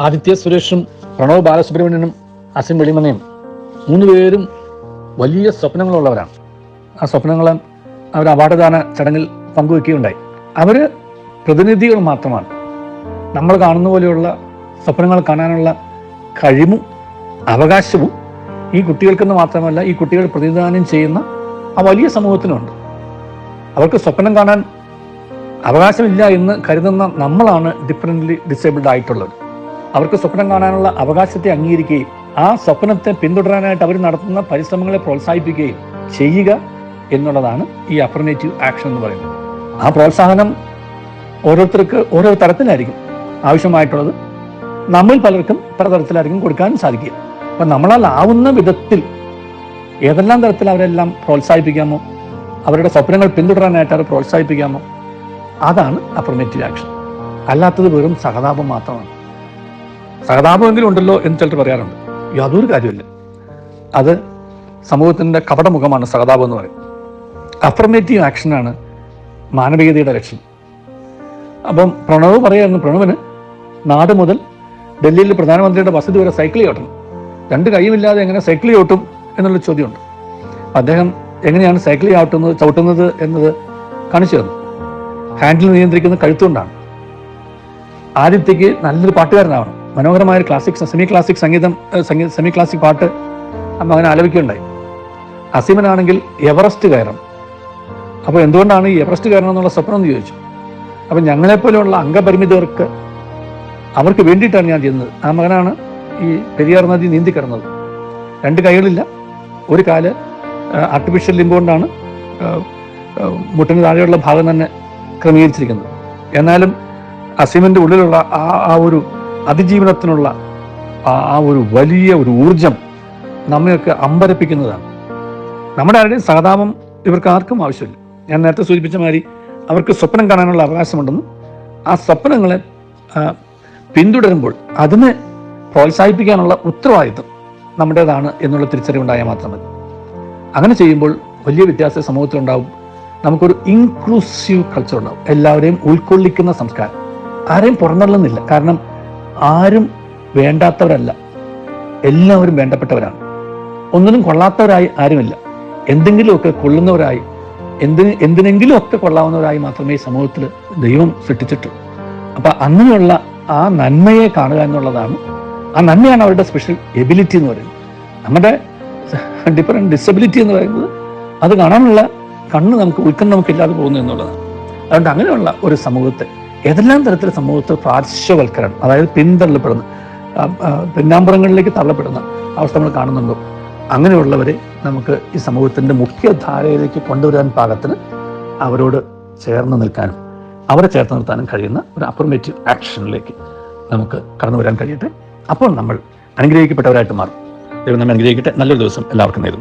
ആദിത്യ സുരേഷും പ്രണവ് ബാലസുബ്രഹ്മണ്യനും അസിം വെളിമനയും 3 പേരും വലിയ സ്വപ്നങ്ങളുള്ളവരാണ്. ആ സ്വപ്നങ്ങളെ അവർ അവാർഡ്ദാന ചടങ്ങിൽ പങ്കുവെക്കുകയുണ്ടായി. അവർ പ്രതിനിധികൾ മാത്രമാണ്. നമ്മൾ കാണുന്ന പോലെയുള്ള സ്വപ്നങ്ങൾ കാണാനുള്ള കഴിവും അവകാശവും ഈ കുട്ടികൾക്കെന്ന് മാത്രമല്ല, ഈ കുട്ടികൾ പ്രതിനിധാനം ചെയ്യുന്ന ആ വലിയ സമൂഹത്തിനുണ്ട്. അവർക്ക് സ്വപ്നം കാണാൻ അവകാശമില്ല എന്ന് കരുതുന്ന നമ്മളാണ് ഡിഫറൻ്റ്ലി ഡിസേബിൾഡ് ആയിട്ടുള്ളത്. അവർക്ക് സ്വപ്നം കാണാനുള്ള അവകാശത്തെ അംഗീകരിക്കുകയും ആ സ്വപ്നത്തെ പിന്തുടരാനായിട്ട് അവർ നടത്തുന്ന പരിശ്രമങ്ങളെ പ്രോത്സാഹിപ്പിക്കുകയും ചെയ്യുക എന്നുള്ളതാണ് ഈ അഫർമേറ്റീവ് ആക്ഷൻ എന്ന് പറയുന്നത്. ആ പ്രോത്സാഹനം ഓരോരുത്തർക്ക് ഓരോ തരത്തിലായിരിക്കും ആവശ്യമായിട്ടുള്ളത്. നമ്മൾ പലർക്കും പല തരത്തിലായിരിക്കും കൊടുക്കാനും സാധിക്കുക. അപ്പം നമ്മളാൽ ആവുന്ന വിധത്തിൽ ഏതെല്ലാം തരത്തിൽ അവരെല്ലാം പ്രോത്സാഹിപ്പിക്കാമോ, അവരുടെ സ്വപ്നങ്ങൾ പിന്തുടരാനായിട്ട് അവർ പ്രോത്സാഹിപ്പിക്കാമോ, അതാണ് അഫർമേറ്റീവ് ആക്ഷൻ. അല്ലാത്തത് വെറും സഹതാപം മാത്രമാണ്. സഹതാപമെങ്കിലും ഉണ്ടല്ലോ എന്ന് ചിലർ പറയാറുണ്ട്. യാതൊരു കാര്യമില്ല. അത് സമൂഹത്തിൻ്റെ കപടമുഖമാണ് സഹതാപം എന്ന് പറയുന്നത്. അഫർമേറ്റീവ് ആക്ഷനാണ് മാനവികതയുടെ ലക്ഷ്യം. അപ്പം പ്രണവ് പറയായിരുന്നു, പ്രണവിന് നാട് മുതൽ ഡൽഹിയിൽ പ്രധാനമന്ത്രിയുടെ വസതി വരെ സൈക്കിൾ ചവിട്ടണം. 2 കൈയുമില്ലാതെ എങ്ങനെ സൈക്കിൾ ചവിട്ടും എന്നുള്ള ചോദ്യമുണ്ട്. അദ്ദേഹം എങ്ങനെയാണ് സൈക്കിൾ ചവിട്ടുന്നത് എന്നത് കാണിച്ചു തന്നു. ഹാൻഡിൽ നിയന്ത്രിക്കുന്ന കഴുത്തുകൊണ്ടാണ്. ആദിത്യക്ക് നല്ലൊരു പാട്ടുകാരനാവണം. മനോഹരമായ സെമി ക്ലാസിക് പാട്ട് മകൻ ആലപിക്കുകയുണ്ടായി. അസീമനാണെങ്കിൽ എവറസ്റ്റ് കയറണം. അപ്പോൾ എന്തുകൊണ്ടാണ് ഈ എവറസ്റ്റ് കയറണം എന്നുള്ള സ്വപ്നം എന്ന് ചോദിച്ചു. അപ്പം ഞങ്ങളെപ്പോലെയുള്ള അംഗപരിമിതർക്ക് അവർക്ക് വേണ്ടിയിട്ടാണ് ഞാൻ ചെയ്യുന്നത്. ആ മകനാണ് ഈ പെരിയാർ നദി നീന്തി കിടന്നത്. 2 കൈകളില്ല, ഒരു കാല് ആർട്ടിഫിഷ്യൽ ലിംബ് കൊണ്ടാണ് മുട്ടിന് താഴെയുള്ള ഭാഗം തന്നെ ക്രമീകരിച്ചിരിക്കുന്നത്. എന്നാലും അസീമിൻ്റെ ഉള്ളിലുള്ള ആ ഒരു അതിജീവനത്തിനുള്ള ആ ഒരു വലിയ ഒരു ഊർജം നമ്മയൊക്കെ അമ്പരപ്പിക്കുന്നതാണ്. നമ്മുടെ ആരുടെയും സഹതാപം ഇവർക്ക് ആർക്കും ആവശ്യമില്ല. ഞാൻ നേരത്തെ സൂചിപ്പിച്ച മാതിരി അവർക്ക് സ്വപ്നം കാണാനുള്ള അവകാശമുണ്ടെന്നും ആ സ്വപ്നങ്ങളെ പിന്തുടരുമ്പോൾ അതിനെ പ്രോത്സാഹിപ്പിക്കാനുള്ള ഉത്തരവാദിത്വം നമ്മുടേതാണ് എന്നുള്ള തിരിച്ചറിവുണ്ടായാൽ മാത്രം മതി. അങ്ങനെ ചെയ്യുമ്പോൾ വലിയ വ്യത്യാസം സമൂഹത്തിലുണ്ടാവും. നമുക്കൊരു ഇൻക്ലൂസീവ് കൾച്ചർ ഉണ്ടാവും. എല്ലാവരെയും ഉൾക്കൊള്ളിക്കുന്ന സംസ്കാരം. ആരെയും പുറന്തള്ളുന്നില്ല. കാരണം ആരും വേണ്ടാത്തവരല്ല, എല്ലാവരും വേണ്ടപ്പെട്ടവരാണ്. ഒന്നിനും കൊള്ളാത്തവരായി ആരുമില്ല. എന്തെങ്കിലുമൊക്കെ കൊള്ളുന്നവരായി, എന്തിനെങ്കിലുമൊക്കെ കൊള്ളാവുന്നവരായി മാത്രമേ ഈ സമൂഹത്തിൽ ദൈവം സൃഷ്ടിച്ചിട്ടുള്ളൂ. അപ്പം അങ്ങനെയുള്ള ആ നന്മയെ കാണുക എന്നുള്ളതാണ്, ആ നന്മയാണ് അവരുടെ സ്പെഷ്യൽ എബിലിറ്റി എന്ന് പറയുന്നത്. നമ്മുടെ ഡിഫറെൻറ്റ് ഡിസബിലിറ്റി എന്ന് പറയുന്നത് അത് കാണാനുള്ള ഉൾക്കണ്ണ് നമുക്കില്ലാതെ പോകുന്നു എന്നുള്ളതാണ്. അതുകൊണ്ട് അങ്ങനെയുള്ള ഒരു സമൂഹത്തെ, ഏതെല്ലാം തരത്തിലുള്ള സമൂഹത്തിൽ പാർശ്വവൽക്കരണം, അതായത് പിന്നാമ്പുറങ്ങളിലേക്ക് തള്ളപ്പെടുന്ന അവസ്ഥ നമ്മൾ കാണുന്നുണ്ടോ, അങ്ങനെയുള്ളവരെ നമുക്ക് ഈ സമൂഹത്തിൻ്റെ മുഖ്യധാരയിലേക്ക് കൊണ്ടുവരാൻ പാകത്തിന് അവരോട് ചേർന്ന് നിൽക്കാനും അവരെ ചേർത്ത് നിർത്താനും കഴിയുന്ന ഒരു അഫർമേറ്റീവ് ആക്ഷനിലേക്ക് നമുക്ക് കടന്നു വരാൻ കഴിയട്ടെ. അപ്പോൾ നമ്മൾ അനുഗ്രഹിക്കപ്പെട്ടവരായിട്ട് മാറും. ദൈവം നമ്മെ അനുഗ്രഹിക്കട്ടെ. നല്ലൊരു ദിവസം എല്ലാവർക്കും നേരുന്നു.